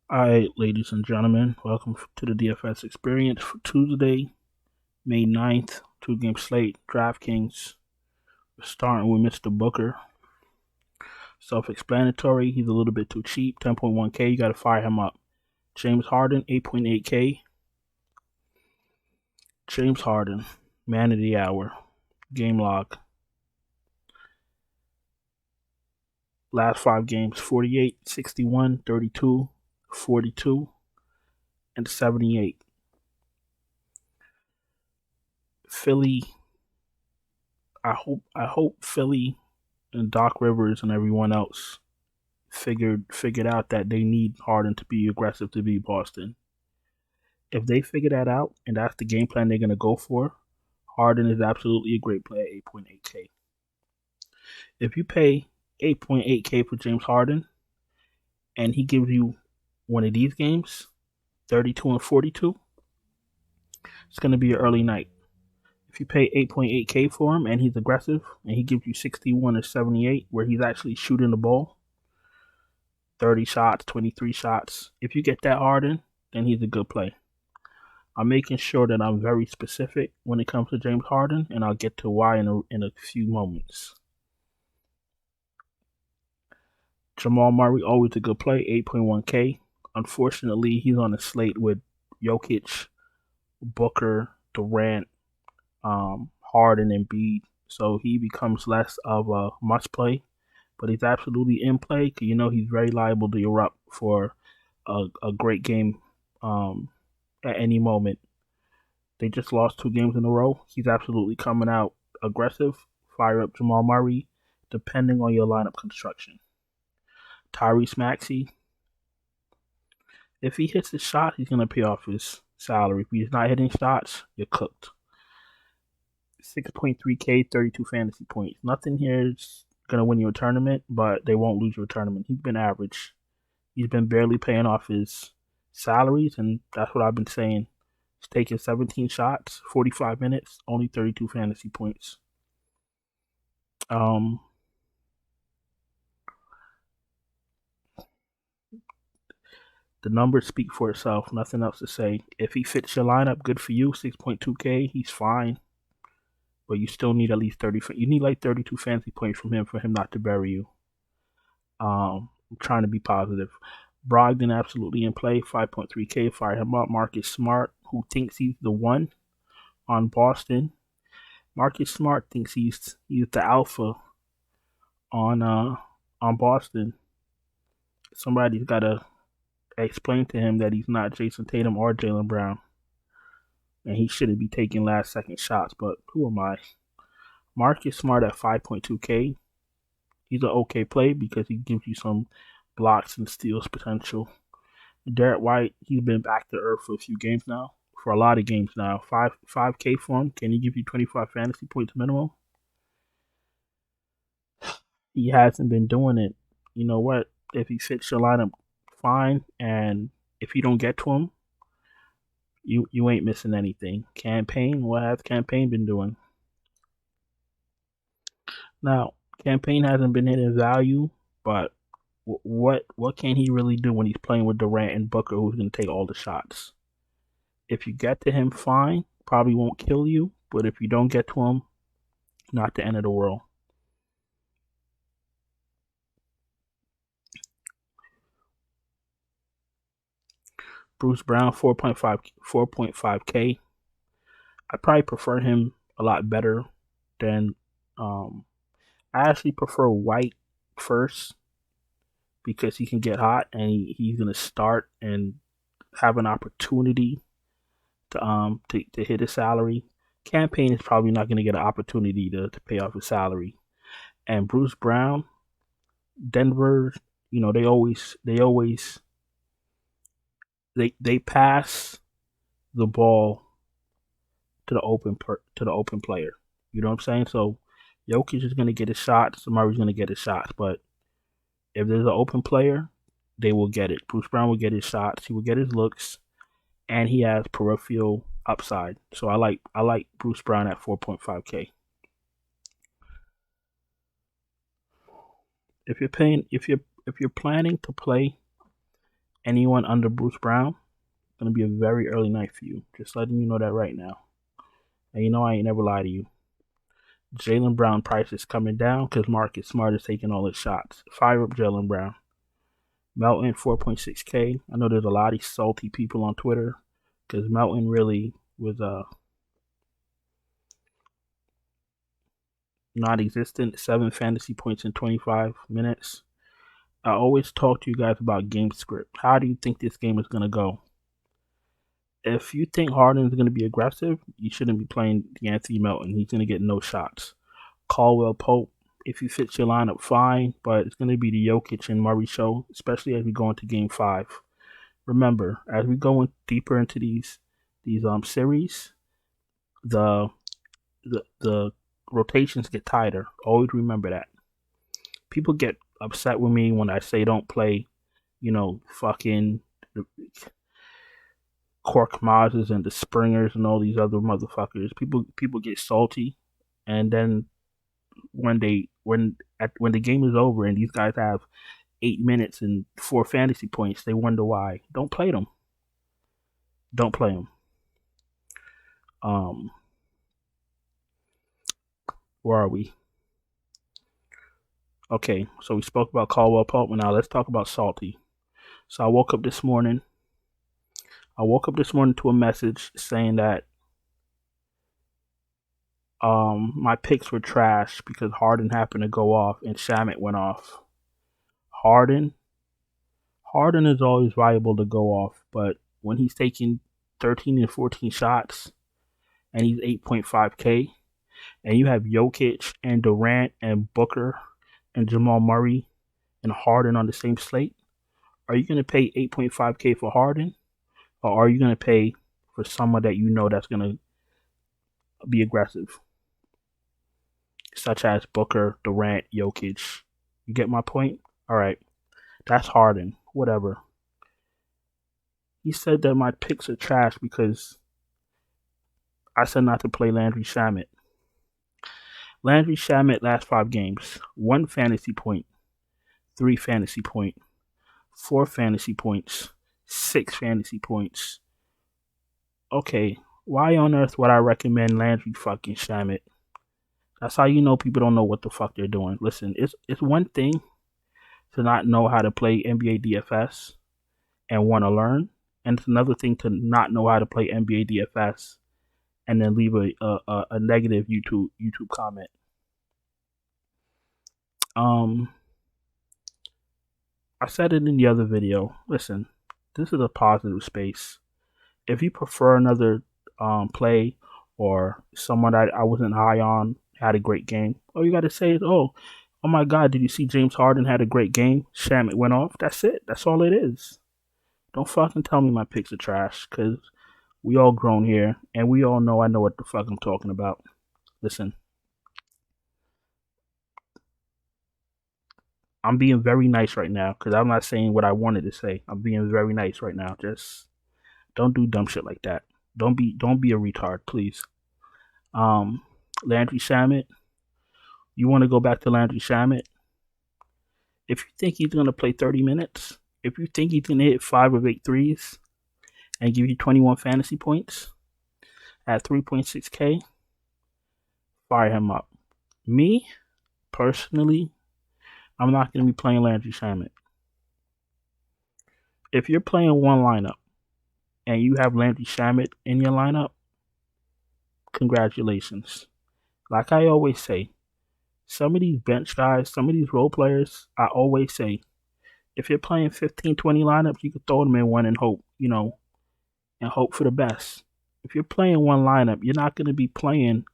Alright, ladies and gentlemen, welcome to the DFS experience for Tuesday, May 9th, two-game slate, DraftKings. We're starting with Mr. Booker. Self-explanatory, he's a little bit too cheap, 10.1K, you got to fire him up. James Harden, 8.8K. James Harden, man of the hour, game log. Last 5 games, 48, 61, 32, 42, and 78. Philly, I hope Philly and Doc Rivers and everyone else figured out that they need Harden to be aggressive to beat Boston. If they figure that out and that's the game plan they're gonna go for, Harden is absolutely a great play at 8.8K. If you pay 8.8K for James Harden and he gives you one of these games, 32 and 42, it's gonna be an early night. If you pay 8.8K for him and he's aggressive and he gives you 61 or 78 where he's actually shooting the ball, 30 shots, 23 shots. If you get that Harden, then he's a good play. I'm making sure that I'm very specific when it comes to James Harden, and I'll get to why in a few moments. Jamal Murray, always a good play, 8.1K. Unfortunately, he's on a slate with Jokic, Booker, Durant, Harden, and Embiid, so he becomes less of a must play. But he's absolutely in play because he's very liable to erupt for a great game at any moment. They just lost 2 games in a row. He's absolutely coming out aggressive. Fire up Jamal Murray, depending on your lineup construction. Tyrese Maxey, if he hits his shot, he's going to pay off his salary. If he's not hitting shots, you're cooked. 6.3K, 32 fantasy points. Nothing here is going to win you a tournament, but they won't lose you a tournament. He's been average. He's been barely paying off his salaries, and that's what I've been saying. He's taking 17 shots, 45 minutes, only 32 fantasy points. The numbers speak for itself. Nothing else to say. If he fits your lineup, good for you. 6.2K, he's fine. But you still need at least 30. You need like 32 fantasy points from him for him not to bury you. I'm trying to be positive. Brogdon absolutely in play. 5.3K. Fire him up. Marcus Smart, who thinks he's the one on Boston. Marcus Smart thinks he's the alpha on Boston. Somebody's got to explain to him that he's not Jason Tatum or Jaylen Brown, and he shouldn't be taking last-second shots. But who am I? Marcus Smart at 5.2K. He's an okay play because he gives you some blocks and steals potential. Derek White, he's been back to earth for a few games now. For a lot of games now. 5K for him. Can he give you 25 fantasy points minimum? He hasn't been doing it. You know what? If he fits your lineup, fine. And if you don't get to him, you ain't missing anything. Campaign, what has Campaign been doing? Now, Campaign hasn't been hitting value, but what can he really do when he's playing with Durant and Booker, who's going to take all the shots? If you get to him, fine. Probably won't kill you, but if you don't get to him, not the end of the world. Bruce Brown, 4.5K. I probably prefer him a lot better than. I actually prefer White first because he can get hot and he's gonna start and have an opportunity to hit his salary. Campaign is probably not gonna get an opportunity to pay off his salary. And Bruce Brown, Denver, they pass the ball to the open player. You know what I'm saying? So Jokic is going to get his shots. Murray's going to get his shots. But if there's an open player, they will get it. Bruce Brown will get his shots. He will get his looks, and he has peripheral upside. So I like Bruce Brown at 4.5K. If you're planning to play anyone under Bruce Brown, it's going to be a very early night for you. Just letting you know that right now. And you know I ain't never lie to you. Jaylen Brown price is coming down because Marcus Smart is taking all his shots. Fire up Jaylen Brown. Melton 4.6K. I know there's a lot of salty people on Twitter because Melton really was non-existent. 7 fantasy points in 25 minutes. I always talk to you guys about game script. How do you think this game is going to go? If you think Harden is going to be aggressive, you shouldn't be playing D'Anthony Melton. He's going to get no shots. Caldwell Pope, if he fits your lineup, fine, but it's going to be the Jokic and Murray show, especially as we go into Game 5. Remember, as we go deeper into these series, the rotations get tighter. Always remember that. People get upset with me when I say don't play, fucking Cork Mazes and the Springers and all these other motherfuckers. People get salty, and then when the game is over and these guys have 8 minutes and 4 fantasy points, they wonder why. Don't play them. Don't play them. Where are we? Okay, so we spoke about Caldwell Pope. Now let's talk about Salty. So I woke up this morning to a message saying that my picks were trash because Harden happened to go off and Shamet went off. Harden is always viable to go off, but when he's taking 13 and 14 shots and he's 8.5K, and you have Jokic and Durant and Booker and Jamal Murray and Harden on the same slate, are you going to pay 8.5K for Harden, or are you going to pay for someone that you know that's going to be aggressive, such as Booker, Durant, Jokic? You get my point? All right. That's Harden. Whatever. He said that my picks are trash because I said not to play Landry Shamet. Landry Shamet last 5 games. 1 fantasy point. 3 fantasy point. 4 fantasy points. 6 fantasy points. Okay. Why on earth would I recommend Landry fucking Shamet? That's how you know people don't know what the fuck they're doing. Listen, it's one thing to not know how to play NBA DFS and want to learn, and it's another thing to not know how to play NBA DFS and then leave a negative YouTube comment. I said it in the other video. Listen, this is a positive space. If you prefer another play or someone that I wasn't high on had a great game, all you got to say is, oh my God, did you see James Harden had a great game? Shamet went off. That's it. That's all it is. Don't fucking tell me my picks are trash, because we all grown here, and we all know I know what the fuck I'm talking about. Listen, I'm being very nice right now, because I'm not saying what I wanted to say. I'm being very nice right now. Just don't do dumb shit like that. Don't be a retard, please. Landry Shamet. You want to go back to Landry Shamet? If you think he's going to play 30 minutes, if you think he's going to hit 5 of 8 threes and give you 21 fantasy points at 3.6K, fire him up. Me, personally, I'm not going to be playing Landry Shamet. If you're playing one lineup and you have Landry Shamet in your lineup, congratulations. Like I always say, some of these bench guys, some of these role players, I always say, if you're playing 15, 20 lineups, you can throw them in one and hope, and hope for the best. If you're playing one lineup, you're not going to be playing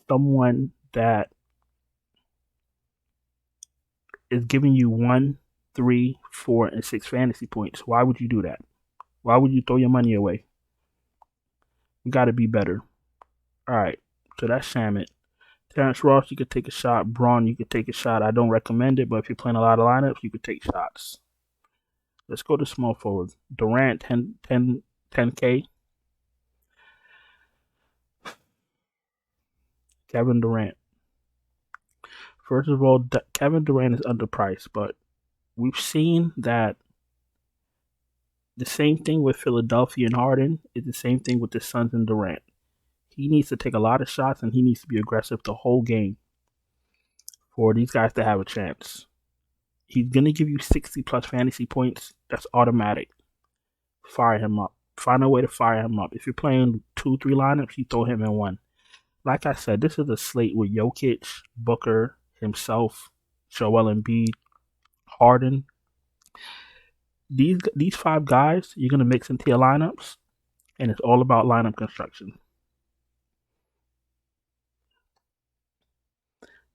someone that is giving you 1, 3, 4, and 6 fantasy points. Why would you do that? Why would you throw your money away? You got to be better. All right, so that's Shamet. Terrence Ross, you could take a shot. Braun, you could take a shot. I don't recommend it, but if you're playing a lot of lineups, you could take shots. Let's go to small forward. Durant, 10K. Kevin Durant. First of all, Kevin Durant is underpriced, but we've seen that The same thing with Philadelphia and Harden is the same thing with the Suns and Durant. He needs to take a lot of shots and he needs to be aggressive the whole game for these guys to have a chance. He's gonna give you 60 plus fantasy points. That's automatic. Fire him up. Find a way to fire him up. If you're playing 2-3 lineups, you throw him in one. Like I said, this is a slate with Jokic, Booker, himself, Joel Embiid, Harden. These 5 guys you're gonna mix into your lineups, and it's all about lineup construction.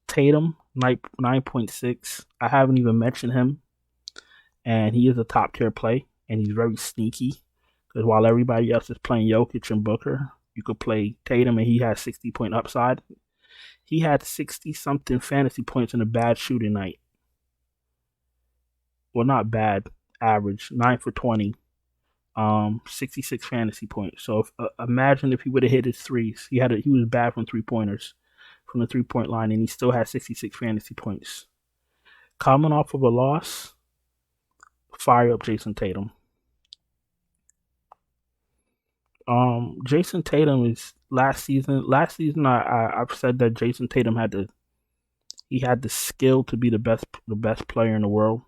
Tatum, 9.6. I haven't even mentioned him, and he is a top tier play, and he's very sneaky. Because while everybody else is playing Jokic and Booker, you could play Tatum, and he has 60-point upside. He had 60-something fantasy points in a bad shooting night. Well, not bad, average, 9 for 20, 66 fantasy points. So imagine if he would have hit his threes. He was bad from 3-pointers, from the 3-point line, and he still had 66 fantasy points. Coming off of a loss, fire up Jason Tatum. Jason Tatum is last season. I've said that Jason Tatum had the skill to be the best player in the world.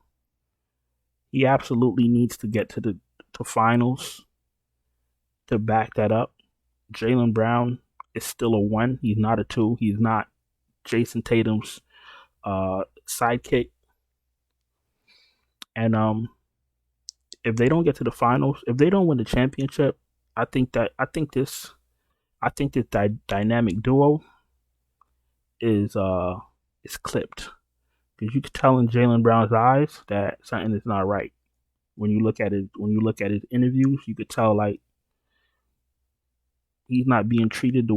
He absolutely needs to get to finals to back that up. Jaylen Brown is still a 1. He's not a 2. He's not Jason Tatum's sidekick. And if they don't get to the finals, if they don't win the championship, I think this dynamic duo is clipped, because you can tell in Jaylen Brown's eyes that something is not right. When you look at his interviews, you could tell like he's not being respected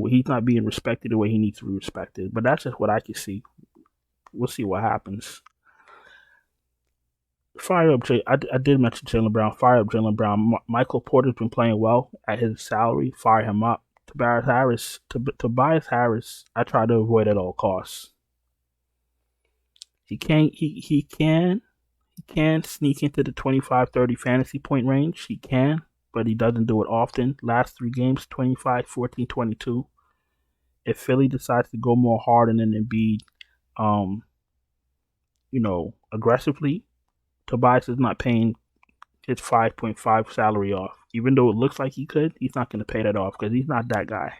the way he needs to be respected. But that's just what I can see. We'll see what happens. Fire up I did mention Jaylen Brown. Fire up Jaylen Brown. Michael Porter's been playing well at his salary. Fire him up. Tobias Harris, I try to avoid at all costs. He can sneak into the 25-30 fantasy point range. He can, but he doesn't do it often. Last 3 games, 25, 14, 22. If Philly decides to go more hard and then Embiid, aggressively, Tobias is not paying his 5.5 salary off. Even though it looks like he could, he's not going to pay that off because he's not that guy.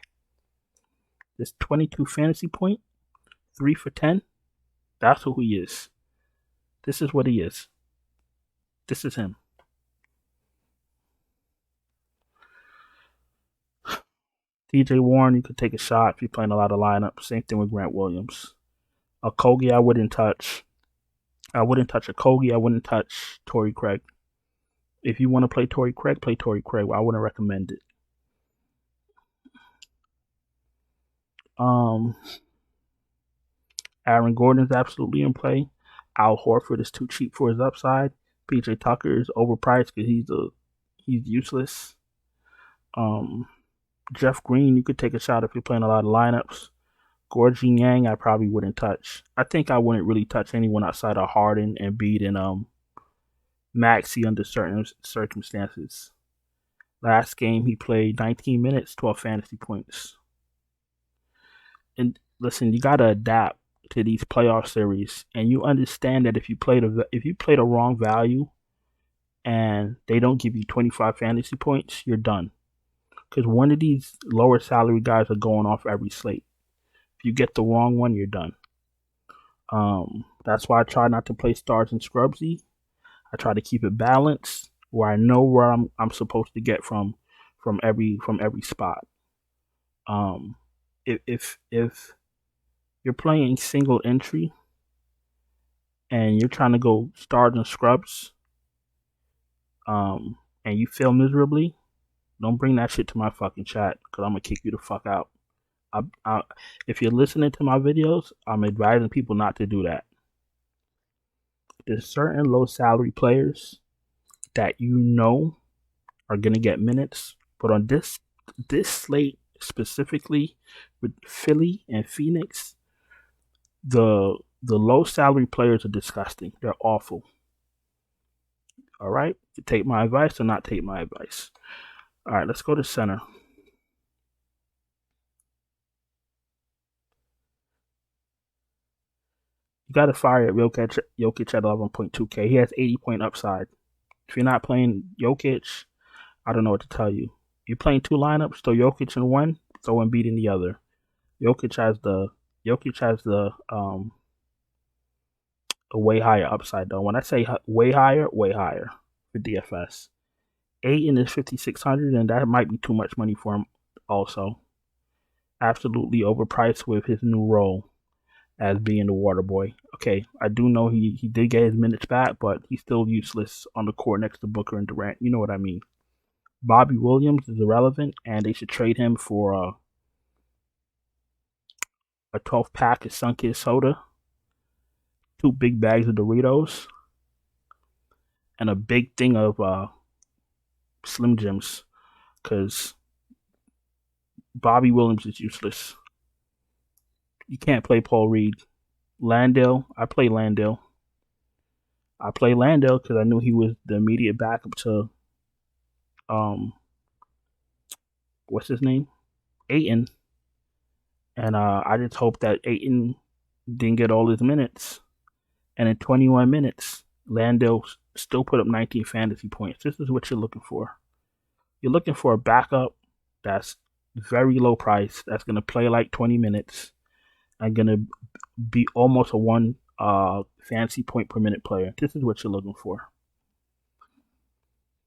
This 22 fantasy point, 3 for 10, that's who he is. This is what he is. This is him. TJ Warren, you could take a shot if you're playing a lot of lineups. Same thing with Grant Williams. Okogie, I wouldn't touch. I wouldn't touch Okogie. I wouldn't touch Torrey Craig. If you want to play Torrey Craig, play Torrey Craig. I wouldn't recommend it. Aaron Gordon's absolutely in play. Al Horford is too cheap for his upside. PJ Tucker is overpriced because he's useless. Jeff Green, you could take a shot if you're playing a lot of lineups. Gorgie Yang, I probably wouldn't touch. I think I wouldn't really touch anyone outside of Harden and Embiid and Maxey under certain circumstances. Last game he played 19 minutes, 12 fantasy points. And listen, you gotta adapt to these playoff series, and you understand that if you play the wrong value and they don't give you 25 fantasy points, you're done. Because one of these lower salary guys are going off every slate. If you get the wrong one, you're done. That's why I try not to play stars and scrubsy. I try to keep it balanced, where I know where I'm supposed to get from every spot. If you're playing single entry and you're trying to go stars and scrubs, and you fail miserably, don't bring that shit to my fucking chat, because I'm gonna kick you the fuck out. If you're listening to my videos, I'm advising people not to do that. There's certain low salary players that you know are gonna get minutes, but on this slate specifically with Philly and Phoenix, the low salary players are disgusting. They're awful. All right, to take my advice or not take my advice. All right, let's go to center. You got to fire Jokic at 11.2K. He has 80-point upside. If you're not playing Jokic, I don't know what to tell you. You're playing two lineups, throw Jokic in one, throw Embiid in the other. Jokic has the a way higher upside though. When I say way higher for DFS. Ayton is 5,600, and that might be too much money for him. Also, absolutely overpriced with his new role as being the water boy. Okay, I do know he did get his minutes back, but he's still useless on the court next to Booker and Durant. You know what I mean. Bobby Williams is irrelevant, and they should trade him for a 12 pack of Sunkist soda, 2 big bags of Doritos, and a big thing of Slim Jims, because Bobby Williams is useless. You can't play Paul Reed. Landale, I play Landale. Because I knew he was the immediate backup to what's his name? Ayton. And I just hope that Ayton didn't get all his minutes. And in 21 minutes, Landale still put up 19 fantasy points. This is what you're looking for. You're looking for a backup that's very low price, that's going to play like 20 minutes, and going to be almost a one fantasy point per minute player. This is what you're looking for.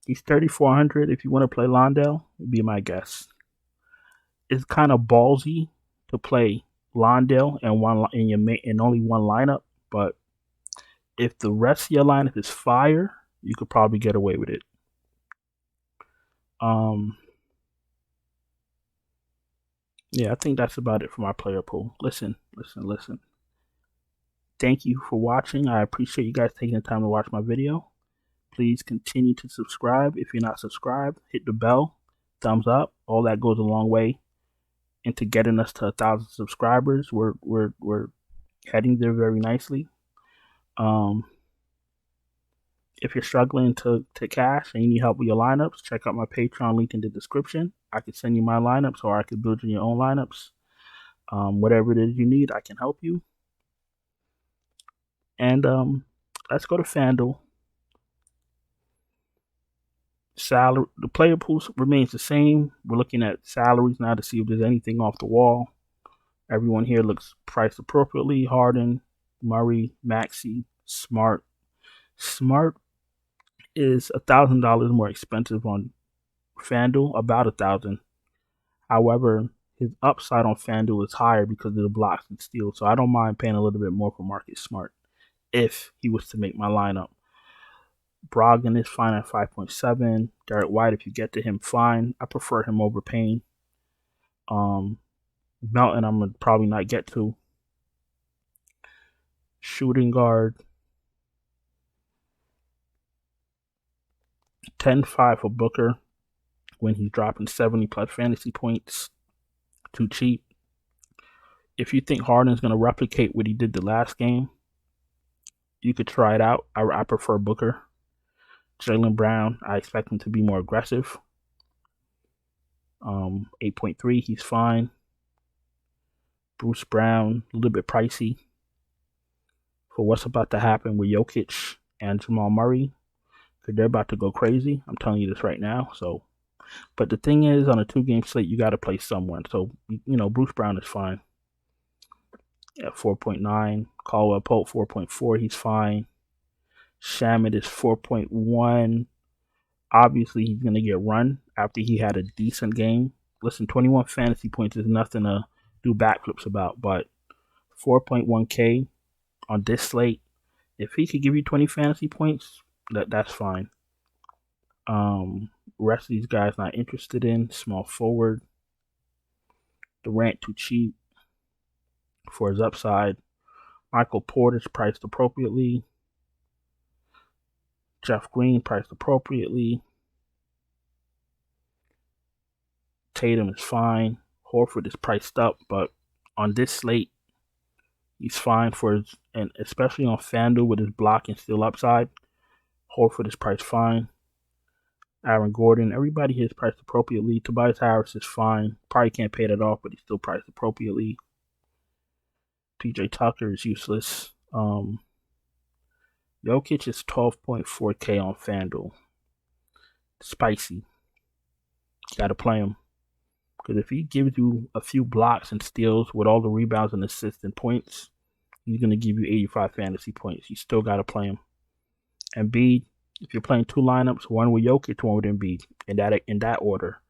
He's 3,400. If you want to play Landale, be my guest. It's kind of ballsy to play Landale in only one lineup, but if the rest of your lineup is fire, you could probably get away with it. Yeah, I think that's about it for my player pool. Listen. Thank you for watching. I appreciate you guys taking the time to watch my video. Please continue to subscribe. If you're not subscribed, hit the bell, thumbs up. All that goes a long way into getting us to 1,000 subscribers. We're heading there very nicely. If you're struggling to cash and you need help with your lineups, check out my Patreon link in the description. I can send you my lineups, or I could build you your own lineups. Whatever it is you need, I can help you. And let's go to FanDuel. The player pool remains the same. We're looking at salaries now to see if there's anything off the wall. Everyone here looks priced appropriately. Harden, Murray, Maxey, Smart. Smart is $1,000 more expensive on FanDuel, about $1,000. However, his upside on FanDuel is higher because of the blocks and steals. So I don't mind paying a little bit more for Marcus Smart if he was to make my lineup. Brogdon is fine at 5.7. Derek White, if you get to him, fine. I prefer him over Payne. Melton, I'm going to probably not get to. Shooting guard, 10-5 for Booker when he's dropping 70 plus fantasy points. Too cheap. If you think Harden's going to replicate what he did the last game, you could try it out. I prefer Booker. Jaylen Brown, I expect him to be more aggressive. 8.3, he's fine. Bruce Brown, a little bit pricey for what's about to happen with Jokic and Jamal Murray, because they're about to go crazy. I'm telling you this right now. So, but the thing is, on a 2-game slate, you got to play someone. So, Bruce Brown is fine at 4.9. Caldwell Pope 4.4, he's fine. Shamet is 4.1. Obviously, he's going to get run after he had a decent game. Listen, 21 fantasy points is nothing to do backflips about, but 4.1K on this slate, if he could give you 20 fantasy points, that's fine. Rest of these guys not interested in. Small forward. Durant too cheap for his upside. Michael Porter's priced appropriately. Jeff Green priced appropriately. Tatum is fine. Horford is priced up, but on this slate, he's fine for his, and especially on FanDuel with his block and steal upside. Horford is priced fine. Aaron Gordon, everybody here is priced appropriately. Tobias Harris is fine. Probably can't pay that off, but he's still priced appropriately. PJ Tucker is useless. Jokic is 12.4K on FanDuel. Spicy. You got to play him. Because if he gives you a few blocks and steals with all the rebounds and assists and points, he's going to give you 85 fantasy points. You still got to play him. Embiid, if you're playing two lineups, one with Jokic, one with Embiid, in that order.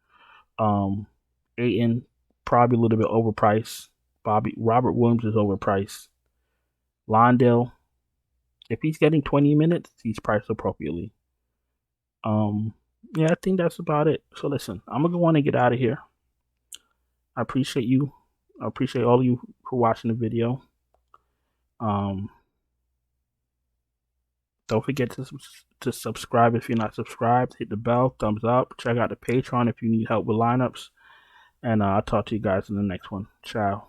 Ayton, probably a little bit overpriced. Robert Williams is overpriced. Londale, if he's getting 20 minutes, he's priced appropriately. Yeah, I think that's about it. So listen, I'm gonna go on and get out of here. I appreciate you. I appreciate all of you for watching the video. Don't forget to subscribe if you're not subscribed. Hit the bell, thumbs up. Check out the Patreon if you need help with lineups. And I'll talk to you guys in the next one. Ciao.